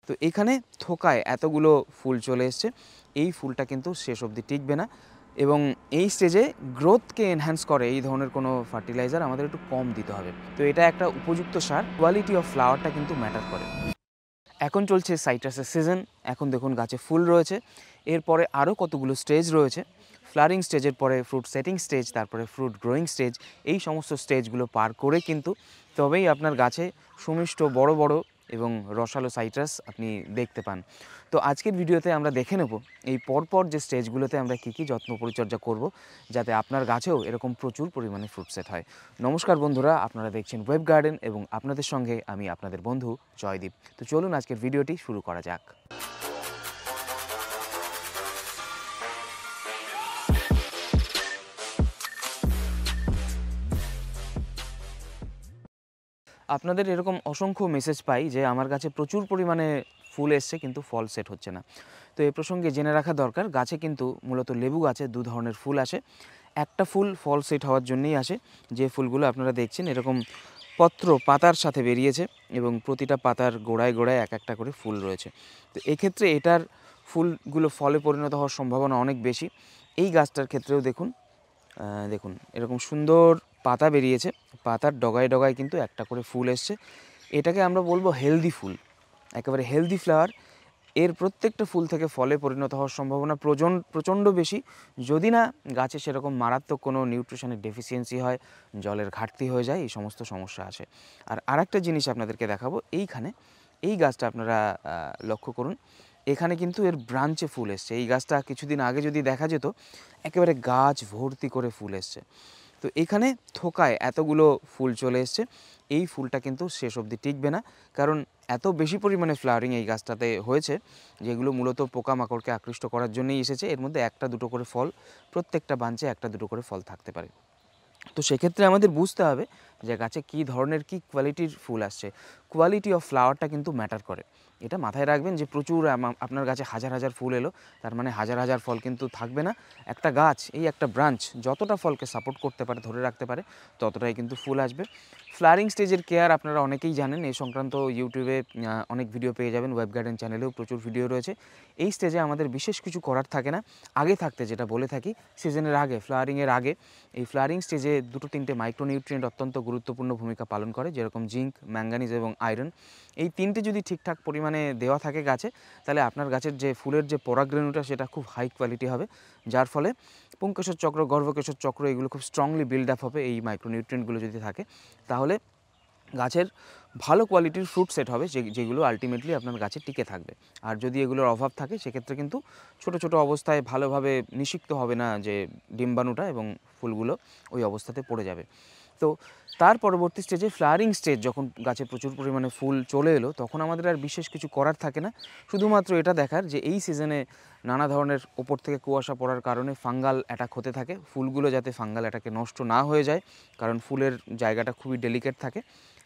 তো এখানে থোকায় এতগুলো ফুল চলে এসছে, এই ফুলটা কিন্তু শেষ অবধি টিকবে না এবং এই স্টেজে গ্রোথকে এনহ্যান্স করে এই ধরনের কোনো ফার্টিলাইজার আমাদের একটু কম দিতে হবে। তো এটা একটা উপযুক্ত সার। কোয়ালিটি অফ ফ্লাওয়ারটা কিন্তু ম্যাটার করে। এখন চলছে সাইট্রাসের সিজন। এখন দেখুন গাছে ফুল রয়েছে, এরপরে আরও কতগুলো স্টেজ রয়েছে। ফ্লাওয়ারিং স্টেজের পরে ফ্রুট সেটিং স্টেজ, তারপরে ফ্রুট গ্রোয়িং স্টেজ। এই সমস্ত স্টেজগুলো পার করে কিন্তু তবেই আপনার গাছে সুমিষ্ট বড় বড় এবং রসালো সাইট্রাস আপনি দেখতে পান। তো আজকের ভিডিওতে আমরা দেখে নেব এই পরপর যে স্টেজগুলোতে আমরা কী কী যত্ন পরিচর্যা করব যাতে আপনার গাছেও এরকম প্রচুর পরিমাণে ফ্রুট সেট হয়। নমস্কার বন্ধুরা, আপনারা দেখছেন ওয়েব গার্ডেন এবং আপনাদের সঙ্গে আমি আপনাদের বন্ধু জয়দীপ। তো চলুন আজকের ভিডিওটি শুরু করা যাক। আপনাদের এরকম অসংখ্য মেসেজ পাই যে আমার গাছে প্রচুর পরিমাণে ফুল এসছে কিন্তু ফল সেট হচ্ছে না। তো এ প্রসঙ্গে জেনে রাখা দরকার, গাছে কিন্তু মূলত লেবু গাছে দু ধরনের ফুল আসে। একটা ফুল ফল সেট হওয়ার জন্যই আসে, যে ফুলগুলো আপনারা দেখছেন এরকম পত্র পাতার সাথে বেরিয়েছে এবং প্রতিটা পাতার গোড়ায় গোড়ায় এক একটা করে ফুল রয়েছে। তো এক্ষেত্রে এটার ফুলগুলো ফলে পরিণত হওয়ার সম্ভাবনা অনেক বেশি। এই গাছটার ক্ষেত্রেও দেখুন দেখুন এরকম সুন্দর পাতা বেরিয়েছে, পাতার ডগায় ডগায় কিন্তু একটা করে ফুল এসছে। এটাকে আমরা বলবো হেলদি ফুল, একেবারে হেলদি ফ্লাওয়ার। এর প্রত্যেকটা ফুল থেকে ফলে পরিণত হওয়ার সম্ভাবনা প্রচণ্ড বেশি, যদি না গাছে সেরকম মারাত্মক কোনো নিউট্রিশনের ডেফিসিয়েন্সি হয়, জলের ঘাটতি হয়ে যায়, এই সমস্ত সমস্যা আসে। আর আরেকটা জিনিস আপনাদেরকে দেখাবো, এইখানে এই গাছটা আপনারা লক্ষ্য করুন, এখানে কিন্তু এর ব্রাঞ্চে ফুল এসছে। এই গাছটা কিছুদিন আগে যদি দেখা যেত একেবারে গাছ ভর্তি করে ফুল এসছে। তো এখানে থোকায় এতগুলো ফুল চলে এসছে, এই ফুলটা কিন্তু শেষ অবধি টিকবে না, কারণ এত বেশি পরিমাণে ফ্লাওয়ারিং এই গাছটাতে হয়েছে যেগুলো মূলত পোকামাকড়কে আকৃষ্ট করার জন্যই এসেছে। এর মধ্যে একটা দুটো করে ফল, প্রত্যেকটা বাঞ্চে একটা দুটো করে ফল থাকতে পারে। তো সেক্ষেত্রে আমাদের বুঝতে হবে যে গাছে কী ধরনের কী কোয়ালিটির ফুল আসছে। কোয়ালিটি অফ ফ্লাওয়ারটা কিন্তু ম্যাটার করে। এটা মাথায় রাখবেন যে প্রচুর আপনার গাছে হাজার হাজার ফুল এলো, তার মানে হাজার হাজার ফল কিন্তু থাকবে না। একটা গাছ, এই একটা ব্রাঞ্চ যতটা ফলকে সাপোর্ট করতে পারে, ধরে রাখতে পারে, ততটাই কিন্তু ফুল আসবে। ফ্লাওয়ারিং স্টেজের কেয়ার আপনারা অনেকেই জানেন, এই সংক্রান্ত ইউটিউবে অনেক ভিডিও পেয়ে যাবেন, ওয়েব গার্ডেন চ্যানেলেও প্রচুর ভিডিও রয়েছে। এই স্টেজে আমাদের বিশেষ কিছু করার থাকে না। আগে থাকতে যেটা বলে থাকি, সিজনের আগে, ফ্লাওয়ারিংয়ের আগে এই ফ্লাওয়ারিং স্টেজে দুটো তিনটে মাইক্রোনিউট্রিয়েন্ট অত্যন্ত গুরুত্বপূর্ণ ভূমিকা পালন করে, যেরকম জিঙ্ক, ম্যাঙ্গানিজ এবং আয়রন। এই তিনটে যদি ঠিকঠাক পরিমাণে দেওয়া থাকে গাছে, তাহলে আপনার গাছের যে ফুলের যে পরাগরেণুটা সেটা খুব হাই কোয়ালিটি হবে, যার ফলে পুংকেশর চক্র, গর্ভকেশর চক্র এগুলো খুব স্ট্রংলি বিল্ড আপ হবে। এই মাইক্রোনিউট্রিয়েন্টগুলো যদি থাকে তাহলে গাছের ভালো কোয়ালিটির ফ্রুট সেট হবে, যেগুলো আলটিমেটলি আপনার গাছে টিকে থাকবে। আর যদি এগুলোর অভাব থাকে সেক্ষেত্রে কিন্তু ছোট ছোট অবস্থায় ভালোভাবে নিষিক্ত হবে না যে ডিম্বাণুটা, এবং ফুলগুলো ওই অবস্থাতে পড়ে যাবে। তো তার পরবর্তী স্টেজে ফ্লাওয়ারিং স্টেজ, যখন গাছে প্রচুর পরিমাণে ফুল চলে এলো, তখন আমাদের আর বিশেষ কিছু করার থাকে না, শুধুমাত্র এটা দেখার যে এই সিজনে নানা ধরনের ওপর থেকে কুয়াশা পড়ার কারণে ফাঙ্গাল অ্যাটাক হতে থাকে। ফুলগুলো যাতে ফাঙ্গাল অ্যাটাকে নষ্ট না হয়ে যায়, কারণ ফুলের জায়গাটা খুবই ডেলিকেট থাকে।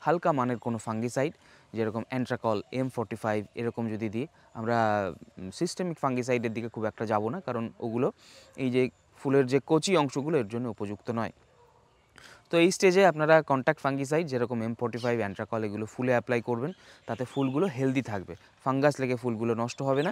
হালকা মানের কোনো ফাঙ্গিসাইড, যেরকম অ্যান্ট্রাকল, M45 এরকম যদি দিই, আমরা সিস্টেমিক ফাঙ্গিসাইডের দিকে খুব একটা যাব না, কারণ ওগুলো এই যে ফুলের যে কচি অংশগুলো এর জন্য উপযুক্ত নয়। তো এই স্টেজে আপনারা কন্ট্যাক্ট ফাঙ্গিসাইড যেরকম M45, অ্যান্ট্রাকল এগুলো ফুলে অ্যাপ্লাই করবেন, তাতে ফুলগুলো হেলদি থাকবে, ফাঙ্গাস লেগে ফুলগুলো নষ্ট হবে না।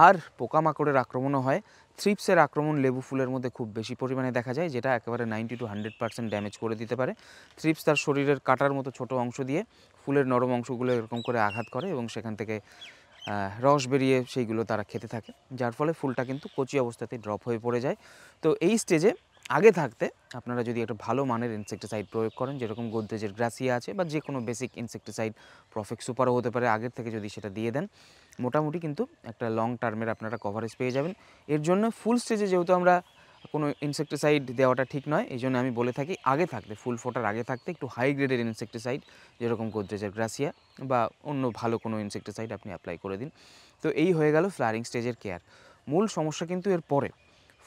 আর পোকামাকড়ের আক্রমণও হয়। থ্রিপসের আক্রমণ লেবু ফুলের মধ্যে খুব বেশি পরিমাণে দেখা যায়, যেটা একেবারে 90 to 100% ড্যামেজ করে দিতে পারে। থ্রিপস তার শরীরের কাটার মতো ছোট অংশ দিয়ে ফুলের নরম অংশগুলো এরকম করে আঘাত করে এবং সেখান থেকে রস বেরিয়ে সেইগুলো তারা খেতে থাকে, যার ফলে ফুলটা কিন্তু কচি অবস্থাতেই ড্রপ হয়ে পড়ে যায়। তো এই স্টেজে আগে থাকতে আপনারা যদি একটা ভালো মানের ইনসেকটিসাইড প্রয়োগ করেন, যেরকম গোদরেজের গ্রাসিয়া আছে বা যে কোনো বেসিক ইনসেকটিসাইড, প্রফেক্ট সুপারও হতে পারে, আগের থেকে যদি সেটা দিয়ে দেন, মোটামুটি কিন্তু একটা লং টার্মের আপনারা কভারেজ পেয়ে যাবেন। এর জন্য ফুল স্টেজে যেহেতু আমরা কোনো ইনসেকটিসাইড দেওয়াটা ঠিক নয়, এই জন্য আমি বলে থাকি আগে থাকতে, ফুল ফোটার আগে থাকতে একটু হাই গ্রেডের ইনসেকটিসাইড, যেরকম গোদরেজের গ্রাসিয়া বা অন্য ভালো কোনো ইনসেকটিসাইড আপনি অ্যাপ্লাই করে দিন। তো এই হয়ে গেল ফ্লাওয়ারিং স্টেজের কেয়ার। মূল সমস্যা কিন্তু এর পরে,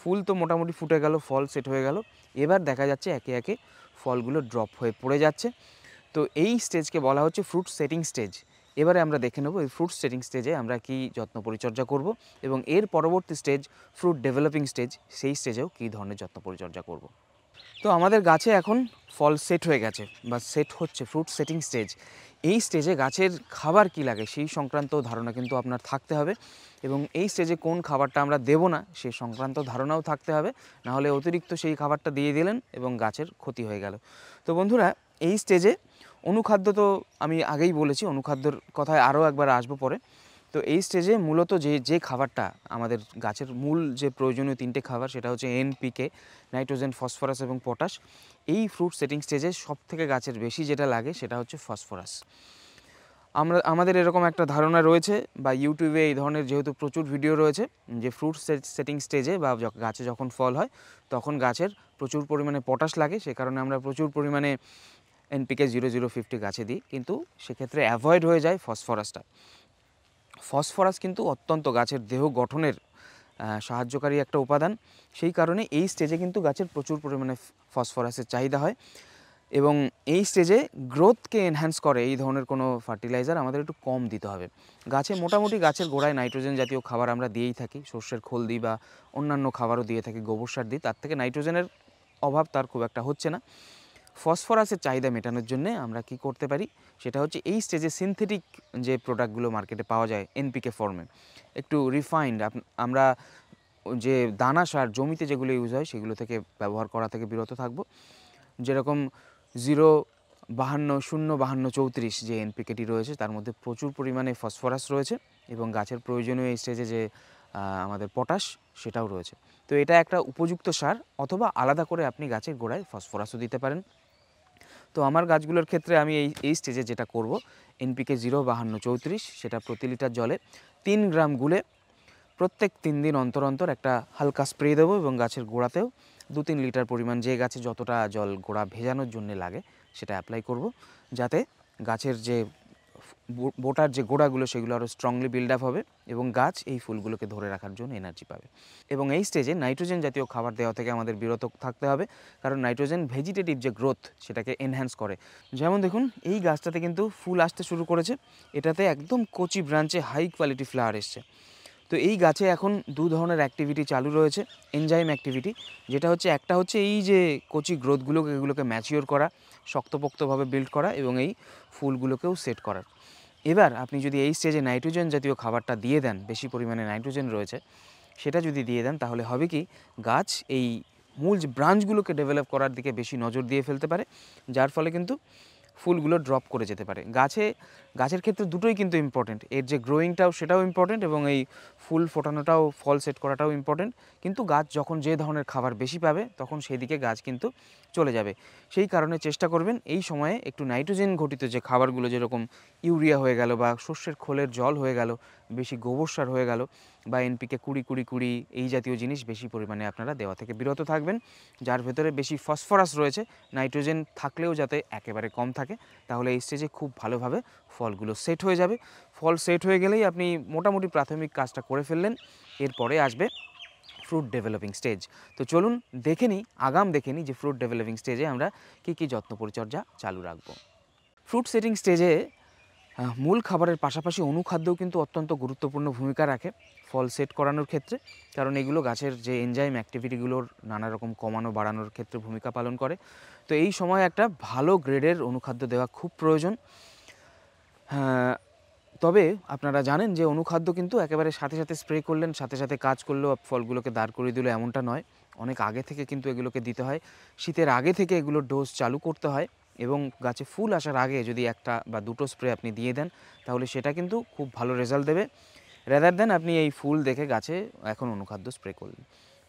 ফুল তো মোটামুটি ফুটে গেল, ফল সেট হয়ে গেল, এবার দেখা যাচ্ছে একে একে ফলগুলো ড্রপ হয়ে পড়ে যাচ্ছে। তো এই স্টেজকে বলা হচ্ছে ফ্রুট সেটিং স্টেজ। এবারে আমরা দেখে নেব এই ফ্রুট সেটিং স্টেজে আমরা কী যত্ন পরিচর্যা করব, এবং এর পরবর্তী স্টেজ ফ্রুট ডেভেলপিং স্টেজ, সেই স্টেজেও কী ধরনের যত্ন পরিচর্যা করব। তো আমাদের গাছে এখন ফল সেট হয়ে গেছে বা সেট হচ্ছে, ফ্রুট সেটিং স্টেজ। এই স্টেজে গাছের খাবার কী লাগে সেই সংক্রান্ত ধারণা কিন্তু আপনার থাকতে হবে, এবং এই স্টেজে কোন খাবারটা আমরা দেবো না সেই সংক্রান্ত ধারণাও থাকতে হবে। নাহলে অতিরিক্ত সেই খাবারটা দিয়ে দিলেন এবং গাছের ক্ষতি হয়ে গেল। তো বন্ধুরা, এই স্টেজে অনুখাদ্য তো আমি আগেই বলেছি, অনুখাদ্যর কথায় আরও একবার আসবো পরে। তো এই স্টেজে মূলত যে খাবারটা আমাদের গাছের মূল যে প্রয়োজনীয় 3টে খাবার, সেটা হচ্ছে এনপিকে, নাইট্রোজেন, ফসফরাস এবং পটাশ। এই ফ্রুট সেটিং স্টেজে সবথেকে গাছের বেশি যেটা লাগে সেটা হচ্ছে ফসফরাস। আমাদের এরকম একটা ধারণা রয়েছে, বা ইউটিউবে এই ধরনের যেহেতু প্রচুর ভিডিও রয়েছে, যে ফ্রুট সেটিং স্টেজে বা গাছে যখন ফল হয় তখন গাছের প্রচুর পরিমাণে পটাশ লাগে, সে কারণে আমরা প্রচুর পরিমাণে এনপিকে 0050 গাছে দিই, কিন্তু সেক্ষেত্রে অ্যাভয়েড হয়ে যায় ফসফরাসটা। ফসফরাস কিন্তু অত্যন্ত গাছের দেহ গঠনের সাহায্যকারী একটা উপাদান, সেই কারণে এই স্টেজে কিন্তু গাছের প্রচুর পরিমাণে ফসফরাসের চাহিদা হয়। এবং এই স্টেজে গ্রোথকে এনহ্যান্স করে এই ধরনের কোনো ফার্টিলাইজার আমাদের একটু কম দিতে হবে। গাছে মোটামুটি গাছের গোড়ায় নাইট্রোজেন জাতীয় খাবার আমরা দিয়েই থাকি, সর্ষের খোল দিই বা অন্যান্য খাবারও দিয়ে থাকি, গোবর সার দিই, তার থেকে নাইট্রোজেনের অভাব তার খুব একটা হচ্ছে না। ফসফরাসের চাহিদা মেটানোর জন্য আমরা কি করতে পারি, সেটা হচ্ছে এই স্টেজে সিনথেটিক যে প্রোডাক্টগুলো মার্কেটে পাওয়া যায় এনপিকে ফর্মে, একটু রিফাইন্ড আমরা যে দানা সার জমিতে যেগুলো ইউজ হয় সেগুলো থেকে ব্যবহার করা থেকে বিরত থাকব। যেরকম 0-52-0-52-34 যে এনপিকেটি রয়েছে তার মধ্যে প্রচুর পরিমাণে ফসফরাস রয়েছে, এবং গাছের প্রয়োজনীয় এই স্টেজে যে আমাদের পটাশ সেটাও রয়েছে। তো এটা একটা উপযুক্ত সার, অথবা আলাদা করে আপনি গাছের গোড়ায় ফসফরাসও দিতে পারেন। তো আমার গাছগুলোর ক্ষেত্রে আমি এই স্টেজে যেটা করব, এনপিকে 0-52-34 সেটা প্রতি লিটার জলে 3 গ্রাম গুলে প্রত্যেক 3 দিন অন্তর অন্তর একটা হালকা স্প্রে দেবো, এবং গাছের গোড়াতেও 2-3 লিটার পরিমাণ, যে গাছে যতটা জল গোড়া ভেজানোর জন্য লাগে সেটা অ্যাপ্লাই করব, যাতে গাছের যে বোটার যে গোড়াগুলো সেগুলো আরও স্ট্রংলি বিল্ড আপ হবে, এবং গাছ এই ফুলগুলোকে ধরে রাখার জন্য এনার্জি পাবে। এবং এই স্টেজে নাইট্রোজেন জাতীয় খাবার দেওয়া থেকে আমাদের বিরত থাকতে হবে, কারণ নাইট্রোজেন ভেজিটেটিভ যে গ্রোথ সেটাকে এনহ্যান্স করে। যেমন দেখুন, এই গাছটাতে কিন্তু ফুল আসতে শুরু করেছে, এটাতে একদম কচি ব্রাঞ্চে হাই কোয়ালিটি ফ্লাওয়ার এসছে। তো এই গাছে এখন 2 ধরনের অ্যাক্টিভিটি চালু রয়েছে, এনজাইম অ্যাক্টিভিটি, যেটা হচ্ছে একটা হচ্ছে এই যে কচি গ্রোথগুলোকে এগুলোকে ম্যাচিওর করা, শক্তপোক্তভাবে বিল্ড করা, এবং এই ফুলগুলোকেও সেট করার। এবার আপনি যদি এই স্টেজে নাইট্রোজেন জাতীয় খাবারটা দিয়ে দেন, বেশি পরিমাণে নাইট্রোজেন রয়েছে সেটা যদি দিয়ে দেন, তাহলে হবে কি, গাছ এই মূল যে ব্রাঞ্চগুলোকে ডেভেলপ করার দিকে বেশি নজর দিয়ে ফেলতে পারে, যার ফলে কিন্তু ফুলগুলো ড্রপ করে যেতে পারে। গাছের ক্ষেত্রে দুটোই কিন্তু ইম্পর্টেন্ট, এর যে গ্রোয়িংটাও সেটাও ইম্পর্টেন্ট, এবং এই ফুল ফোটানোটাও, ফল সেট করাটাও ইম্পর্টেন্ট। কিন্তু গাছ যখন যে ধরনের খাবার বেশি পাবে তখন সেদিকে গাছ কিন্তু চলে যাবে। সেই কারণে চেষ্টা করবেন এই সময়ে একটু নাইট্রোজেন ঘটিত যে খাবারগুলো, যেরকম ইউরিয়া হয়ে গেল, বা সর্ষের খোলের জল হয়ে গেল, বেশি গোবর সার হয়ে গেল, বা এনপিকে 20-20-20 এই জাতীয় জিনিস বেশি পরিমাণে আপনারা দেওয়া থেকে বিরত থাকবেন। যার ভেতরে বেশি ফসফরাস রয়েছে, নাইট্রোজেন থাকলেও যাতে একেবারে কম থাকে, তাহলে এই স্টেজে খুব ভালোভাবে ফলগুলো সেট হয়ে যাবে। ফল সেট হয়ে গেলেই আপনি মোটামুটি প্রাথমিক কাজটা করে ফেললেন, এরপরে আসবে ফ্রুট ডেভেলপিং স্টেজ। তো চলুন দেখে নিই, যে ফ্রুট ডেভেলপিং স্টেজে আমরা কী যত্ন পরিচর্যা চালু রাখবো। ফ্রুট সেটিং স্টেজে মূল খাবারের পাশাপাশি অনুখাদ্যও কিন্তু অত্যন্ত গুরুত্বপূর্ণ ভূমিকা রাখে ফল সেট করানোর ক্ষেত্রে, কারণ এগুলো গাছের যে এনজাইম অ্যাক্টিভিটিগুলোর নানা রকম কমানো বাড়ানোর ক্ষেত্রে ভূমিকা পালন করে। তো এই সময় একটা ভালো গ্রেডের অনুখাদ্য দেওয়া খুব প্রয়োজন। তবে আপনারা জানেন যে অনুখাদ্য কিন্তু একেবারে সাথে সাথে স্প্রে করলেন, সাথে সাথে কাজ করলেও ফলগুলোকে দাঁড় করিয়ে দিল এমনটা নয়, অনেক আগে থেকে কিন্তু এগুলোকে দিতে হয়। শীতের আগে থেকে এগুলোর ডোজ চালু করতে হয়, এবং গাছে ফুল আসার আগে যদি 1টা বা 2টো স্প্রে আপনি দিয়ে দেন, তাহলে সেটা কিন্তু খুব ভালো রেজাল্ট দেবে, রেদার দেন আপনি এই ফুল দেখে গাছে এখন অনুখাদ্য স্প্রে করলেন।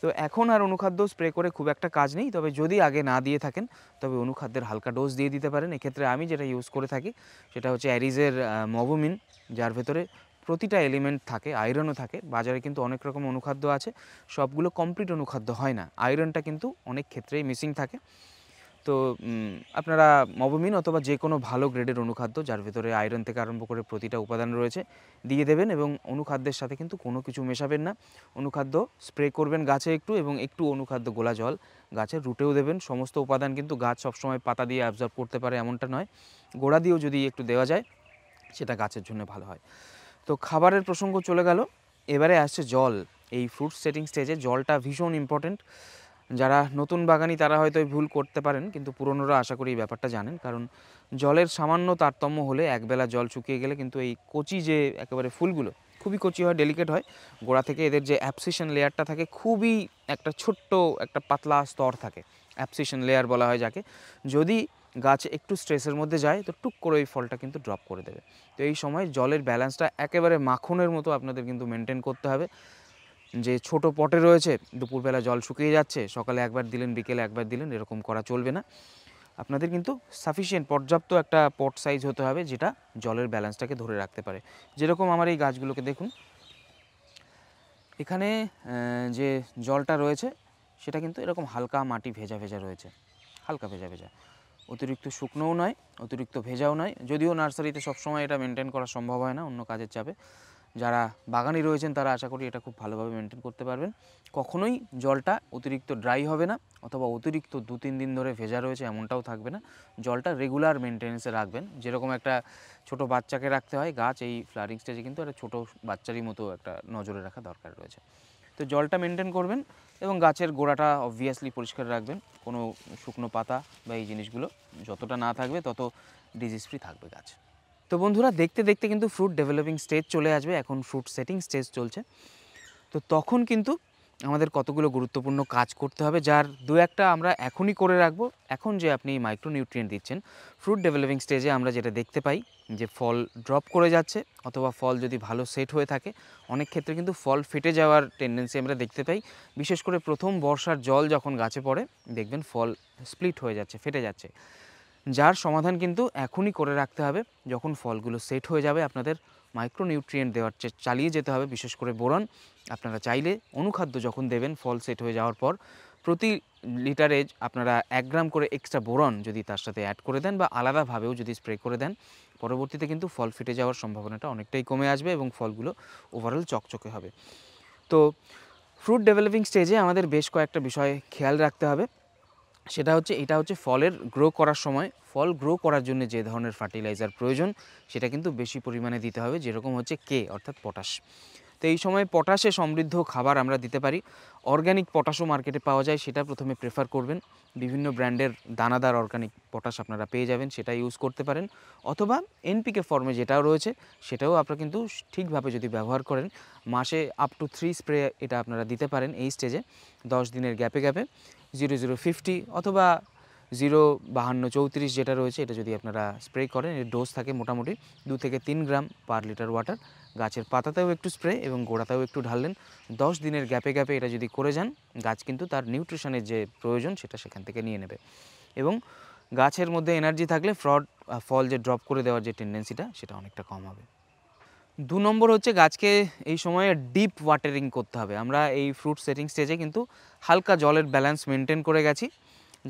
তো এখন আর অনুখাদ্য স্প্রে করে খুব একটা কাজ নেই, তবে যদি আগে না দিয়ে থাকেন তবে অনুখাদ্যের হালকা ডোজ দিয়ে দিতে পারেন। এক্ষেত্রে আমি যেটা ইউজ করে থাকি সেটা হচ্ছে অ্যারিজের মবোমিন, যার ভেতরে প্রতিটা এলিমেন্ট থাকে, আয়রনও থাকে। বাজারে কিন্তু অনেক রকম অনুখাদ্য আছে, সবগুলো কমপ্লিট অনুখাদ্য হয় না, আয়রনটা কিন্তু অনেক ক্ষেত্রেই মিসিং থাকে। তো আপনারা মবোমিন অথবা যে কোনো ভালো গ্রেডের অনুখাদ্য, যার ভেতরে আয়রন থেকে আরম্ভ করে প্রতিটা উপাদান রয়েছে, দিয়ে দেবেন, এবং অনুখাদ্যের সাথে কিন্তু কোনো কিছু মেশাবেন না। অনুখাদ্য স্প্রে করবেন গাছে একটু, এবং একটু অনুখাদ্য গোলা জল গাছের রুটেও দেবেন। সমস্ত উপাদান কিন্তু গাছ সবসময় পাতা দিয়ে অ্যাবজর্ব করতে পারে এমনটা নয়, গোড়া দিয়েও যদি একটু দেওয়া যায় সেটা গাছের জন্য ভালো হয়। তো খাবারের প্রসঙ্গ চলে গেল, এবারে আসছে জল। এই ফ্রুট সেটিং স্টেজে জলটা ভীষণ ইম্পর্টেন্ট। যারা নতুন বাগানি তারা হয়তো এই ভুল করতে পারেন, কিন্তু পুরনোরা আশা করি এই ব্যাপারটা জানেন। কারণ জলের সামান্য তারতম্য হলে, একবেলা জল শুকিয়ে গেলে কিন্তু এই কচি যে একেবারে ফুলগুলো খুবই কচি হয়, ডেলিকেট হয়। গোড়া থেকে এদের যে অ্যাবসিশন লেয়ারটা থাকে খুবই একটা ছোট্ট একটা পাতলা স্তর থাকে, অ্যাবসিশন লেয়ার বলা হয় যাকে। যদি গাছ একটু স্ট্রেসের মধ্যে যায় তো টুক করে ওই ফলটা কিন্তু ড্রপ করে দেবে। তো এই সময় জলের ব্যালেন্সটা একেবারে মাখনের মতো আপনাদের কিন্তু মেনটেন করতে হবে। যে ছোট পটে রয়েছে, দুপুরবেলা জল শুকিয়ে যাচ্ছে, সকালে একবার দিলেন বিকেলে একবার দিলেন, এরকম করা চলবে না। আপনাদের কিন্তু সাফিসিয়েন্ট পর্যাপ্ত একটা পট সাইজ হতে হবে যেটা জলের ব্যালেন্সটাকে ধরে রাখতে পারে। যেরকম আমার এই গাছগুলোকে দেখুন, এখানে যে জলটা রয়েছে সেটা কিন্তু এরকম হালকা মাটি ভেজা ভেজা রয়েছে, হালকা ভেজা ভেজা, অতিরিক্ত শুকনোও নয়, অতিরিক্ত ভেজাও নয়। যদিও নার্সারিতে সবসময় এটা মেনটেন করা সম্ভব হয় না অন্য কাজের চাপে। যারা বাগানি রয়েছেন তারা আশা করি এটা খুব ভালোভাবে মেনটেন করতে পারবেন। কখনোই জলটা অতিরিক্ত ড্রাই হবে না, অথবা অতিরিক্ত 2-3 দিন ধরে ভেজা রয়েছে এমনটাও থাকবে না। জলটা রেগুলার মেনটেন্যান্সে রাখবেন, যেরকম একটা ছোট বাচ্চাকে রাখতে হয়। গাছ এই ফ্লাওয়ারিং স্টেজে কিন্তু একটা ছোটো বাচ্চারই মতো একটা নজরে রাখা দরকার রয়েছে। তো জলটা মেনটেন করবেন এবং গাছের গোড়াটা অবভিয়াসলি পরিষ্কার রাখবেন। কোনো শুকনো পাতা বা এই জিনিসগুলো যতটা না থাকবে তত ডিজিজ ফ্রি থাকবে গাছ। তো বন্ধুরা, দেখতে দেখতে কিন্তু ফ্রুট ডেভেলপিং স্টেজ চলে আসবে। এখন ফ্রুট সেটিং স্টেজ চলছে। তো তখন কিন্তু আমাদের কতগুলো গুরুত্বপূর্ণ কাজ করতে হবে, যার দু একটা আমরা এখনই করে রাখবো। এখন যে আপনি মাইক্রোনিউট্রিয়েন্ট দিচ্ছেন ফ্রুট ডেভেলপিং স্টেজে, আমরা যেটা দেখতে পাই যে ফল ড্রপ করে যাচ্ছে, অথবা ফল যদি ভালো সেট হয়ে থাকে, অনেক ক্ষেত্রে কিন্তু ফল ফেটে যাওয়ার টেন্ডেন্সি আমরা দেখতে পাই। বিশেষ করে প্রথম বর্ষার জল যখন গাছে পড়ে দেখবেন ফল স্প্লিট হয়ে যাচ্ছে, ফেটে যাচ্ছে। যার সমাধান কিন্তু এখনই করে রাখতে হবে। যখন ফলগুলো সেট হয়ে যাবে আপনাদের মাইক্রোনিউট্রিয়েন্ট দেওয়ার চালিয়ে যেতে হবে, বিশেষ করে বোরন। আপনারা চাইলে অনুখাদ্য যখন দেবেন ফল সেট হয়ে যাওয়ার পর, প্রতি লিটারে আপনারা 1 গ্রাম করে এক্সট্রা বোরন যদি তার সাথে অ্যাড করে দেন বা আলাদাভাবেও যদি স্প্রে করে দেন, পরবর্তীতে কিন্তু ফল ফেটে যাওয়ার সম্ভাবনাটা অনেকটাই কমে আসবে এবং ফলগুলো ওভারঅল চকচকে হবে। তো ফ্রুট ডেভেলপিং স্টেজে আমাদের বেশ কয়েকটা বিষয় খেয়াল রাখতে হবে। সেটা হচ্ছে, এটা হচ্ছে ফলের গ্রো করার সময়। ফল গ্রো করার জন্য যে ধরনের ফার্টিলাইজার প্রয়োজন সেটা কিন্তু বেশি পরিমাণে দিতে হবে, যেরকম হচ্ছে কে অর্থাৎ পটাশ। তো এই সময় পটাশে সমৃদ্ধ খাবার আমরা দিতে পারি। অর্গ্যানিক পটাশও মার্কেটে পাওয়া যায়, সেটা প্রথমে প্রেফার করবেন। বিভিন্ন ব্র্যান্ডের দানাদার অর্গ্যানিক পটাশ আপনারা পেয়ে যাবেন, সেটা ইউজ করতে পারেন। অথবা এনপিকে ফর্মে যেটাও রয়েছে সেটাও আপনারা কিন্তু ঠিকভাবে যদি ব্যবহার করেন, মাসে আপ টু 3 স্প্রে এটা আপনারা দিতে পারেন এই স্টেজে 10 দিনের গ্যাপে গ্যাপে। 0050 অথবা 05234 যেটা রয়েছে, এটা যদি আপনারা স্প্রে করেন, এর ডোজ থাকে মোটামুটি 2 থেকে 3 গ্রাম পার লিটার ওয়াটার। গাছের পাতাতেও একটু স্প্রে এবং গোড়াতেও একটু ঢাললেন। 10 দিনের গ্যাপে গ্যাপে এটা যদি করে যান, গাছ কিন্তু তার নিউট্রিশনের যে প্রয়োজন সেটা সেখান থেকে নিয়ে নেবে। এবং গাছের মধ্যে এনার্জি থাকলে ফল যে ড্রপ করে দেওয়ার যে টেন্ডেন্সিটা সেটা অনেকটা কম হবে। 2 নম্বর হচ্ছে, গাছকে এই সময়ে ডিপ ওয়াটারিং করতে হবে। আমরা এই ফ্রুট সেটিং স্টেজে কিন্তু হালকা জলের ব্যালেন্স মেনটেন করে গেছি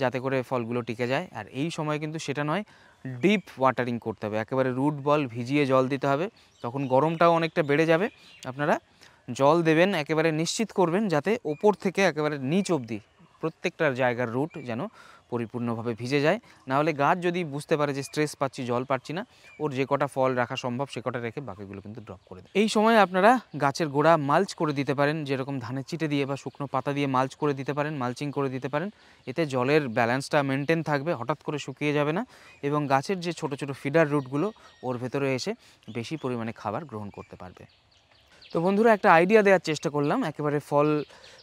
যাতে করে ফলগুলো টিকে যায়। আর এই সময় কিন্তু সেটা নয়, ডিপ ওয়াটারিং করতে হবে, একেবারে রুট বল ভিজিয়ে জল দিতে হবে। তখন গরমটাও অনেকটা বেড়ে যাবে। আপনারা জল দেবেন, একেবারে নিশ্চিত করবেন যাতে ওপর থেকে একেবারে নিচ অবধি প্রত্যেকটা জায়গার রুট যেন পরিপূর্ণভাবে ভিজে যায়। নাহলে গাছ যদি বুঝতে পারে যে স্ট্রেস পাচ্ছি, জল পাচ্ছি না, ওর যে কটা ফল রাখা সম্ভব সে কটা রেখে বাকিগুলো কিন্তু ড্রপ করে দেয়। এই সময় আপনারা গাছের গোড়া মালচ করে দিতে পারেন, যেরকম ধানের চিটে দিয়ে বা শুকনো পাতা দিয়ে মালচ করে দিতে পারেন, মালচিং করে দিতে পারেন। এতে জলের ব্যালেন্সটা মেনটেন থাকবে, হঠাৎ করে শুকিয়ে যাবে না, এবং গাছের যে ছোট ছোট ফিডার রুটগুলো ওর ভেতরে এসে বেশি পরিমাণে খাবার গ্রহণ করতে পারবে। তো বন্ধুরা, একটা আইডিয়া দেওয়ার চেষ্টা করলাম একেবারে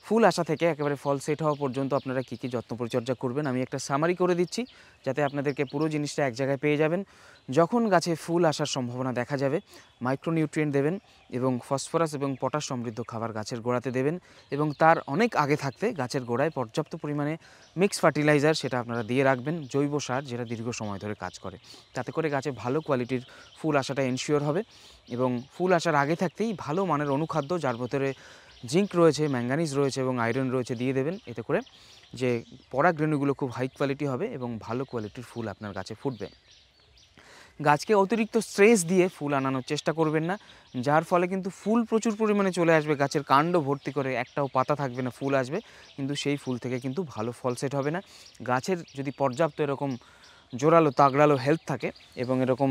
ফুল আসা থেকে একেবারে ফল সেট হওয়া পর্যন্ত আপনারা কী কী যত্ন পরিচর্যা করবেন। আমি একটা সামারি করে দিচ্ছি যাতে আপনাদেরকে পুরো জিনিসটা এক জায়গায় পেয়ে যাবেন। যখন গাছে ফুল আসার সম্ভাবনা দেখা যাবে, মাইক্রোনিউট্রিয়েন্ট দেবেন এবং ফসফরাস এবং পটাশ সমৃদ্ধ খাবার গাছের গোড়াতে দেবেন। এবং তার অনেক আগে থাকতে গাছের গোড়ায় পর্যাপ্ত পরিমাণে মিক্স ফার্টিলাইজার সেটা আপনারা দিয়ে রাখবেন, জৈব সার যেটা দীর্ঘ সময় ধরে কাজ করে। তাতে করে গাছে ভালো কোয়ালিটির ফুল আসাটা এনশিওর হবে। এবং ফুল আসার আগে থাকতেই ভালো মানের অনুখাদ্য, যার ভেতরে জিঙ্ক রয়েছে, ম্যাঙ্গানিজ রয়েছে এবং আয়রন রয়েছে দিয়ে দেবেন। এতে করে যে পরাগরেণুগুলো খুব হাই কোয়ালিটি হবে এবং ভালো কোয়ালিটির ফুল আপনার গাছে ফুটবে। গাছকে অতিরিক্ত স্ট্রেস দিয়ে ফুল আনানোর চেষ্টা করবেন না, যার ফলে কিন্তু ফুল প্রচুর পরিমাণে চলে আসবে, গাছের কাণ্ড ভর্তি করে, একটাও পাতা থাকবে না, ফুল আসবে, কিন্তু সেই ফুল থেকে কিন্তু ভালো ফল সেট হবে না। গাছের যদি পর্যাপ্ত এরকম জোরালো তাগড়ালো হেলথ থাকে এবং এরকম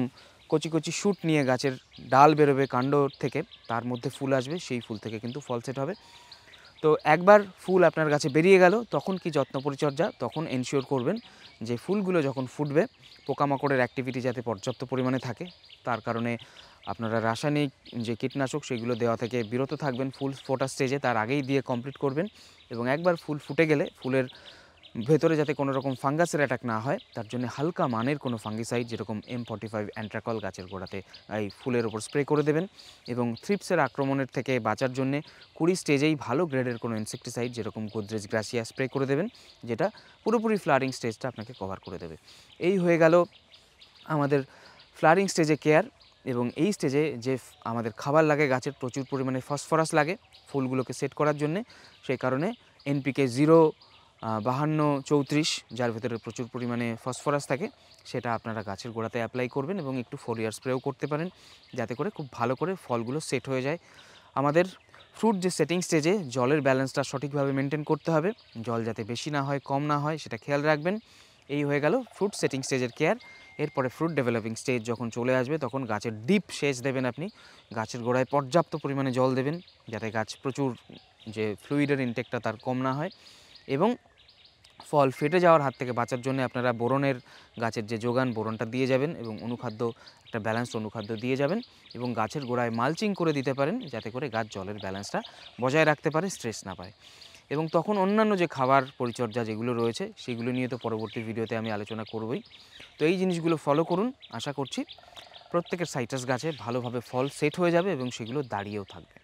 কচি কচি শ্যুট নিয়ে গাছের ডাল বেরোবে কাণ্ড থেকে, তার মধ্যে ফুল আসবে, সেই ফুল থেকে কিন্তু ফল সেট হবে। তো একবার ফুল আপনার গাছে বেরিয়ে গেল তখন কি যত্ন পরিচর্যা, তখন এনশিওর করবেন যে ফুলগুলো যখন ফুটবে পোকামাকড়ের অ্যাক্টিভিটি যাতে পর্যাপ্ত পরিমাণে থাকে। তার কারণে আপনারা রাসায়নিক যে কীটনাশক সেগুলো দেওয়া থেকে বিরত থাকবেন। ফুল ফোটা স্টেজে তার আগেই দিয়ে কমপ্লিট করবেন এবং একবার ফুল ফুটে গেলে ফুলের ভেতরে যাতে কোনো রকম ফাঙ্গাসের অ্যাটাক না হয় তার জন্য হালকা মানের কোনো ফাঙ্গিসাইড যেরকম M45 অ্যান্ট্রাকল গাছের গোড়াতে এই ফুলের ওপর স্প্রে করে দেবেন। এবং থ্রিপসের আক্রমণের থেকে বাঁচার জন্যে 20 স্টেজেই ভালো গ্রেডের কোনো ইনসেকটিসাইড যেরকম গোদরেজ গ্রাসিয়া স্প্রে করে দেবেন, যেটা পুরোপুরি ফ্লাওয়ারিং স্টেজটা আপনাকে কভার করে দেবে। এই হয়ে গেল আমাদের ফ্লাওয়ারিং স্টেজে কেয়ার। এবং এই স্টেজে যে আমাদের খাবার লাগে, গাছের প্রচুর পরিমাণে ফসফরাস লাগে ফুলগুলোকে সেট করার জন্যে, সেই কারণে NPK 0-52-34 যার ভেতরে প্রচুর পরিমাণে ফসফরাস থাকে সেটা আপনারা গাছের গোড়াতে অ্যাপ্লাই করবেন এবং একটু ফোলিয়ার স্প্রেও করতে পারেন যাতে করে খুব ভালো করে ফলগুলো সেট হয়ে যায়। আমাদের ফ্রুট যে সেটিং স্টেজে জলের ব্যালেন্সটা সঠিকভাবে মেনটেন করতে হবে, জল যাতে বেশি না হয় কম না হয় সেটা খেয়াল রাখবেন। এই হয়ে গেল ফ্রুট সেটিং স্টেজের কেয়ার। এরপরে ফ্রুট ডেভেলপিং স্টেজ যখন চলে আসবে তখন গাছের ডিপ সেচ দেবেন আপনি, গাছের গোড়ায় পর্যাপ্ত পরিমাণে জল দেবেন যাতে গাছ প্রচুর যে ফ্লুইডের ইনটেকটা তার কম না হয়। এবং ফল ফেটে যাওয়ার হাত থেকে বাঁচার জন্য আপনারা বোরনের গাছের যে যোগান বোরনটা দিয়ে যাবেন এবং অনুখাদ্য একটা ব্যালেন্সড অনুখাদ্য দিয়ে যাবেন এবং গাছের গোড়ায় মালচিং করে দিতে পারেন যাতে করে গাছ জলের ব্যালেন্সটা বজায় রাখতে পারে, স্ট্রেস না পায়। এবং তখন অন্যান্য যে খাবার পরিচর্যা যেগুলো রয়েছে সেগুলো নিয়ে তো পরবর্তী ভিডিওতে আমি আলোচনা করবই। তো এই জিনিসগুলো ফলো করুন, আশা করছি প্রত্যেকের সাইট্রাস গাছে ভালোভাবে ফল সেট হয়ে যাবে এবং সেগুলো দাঁড়িয়েও থাকবে।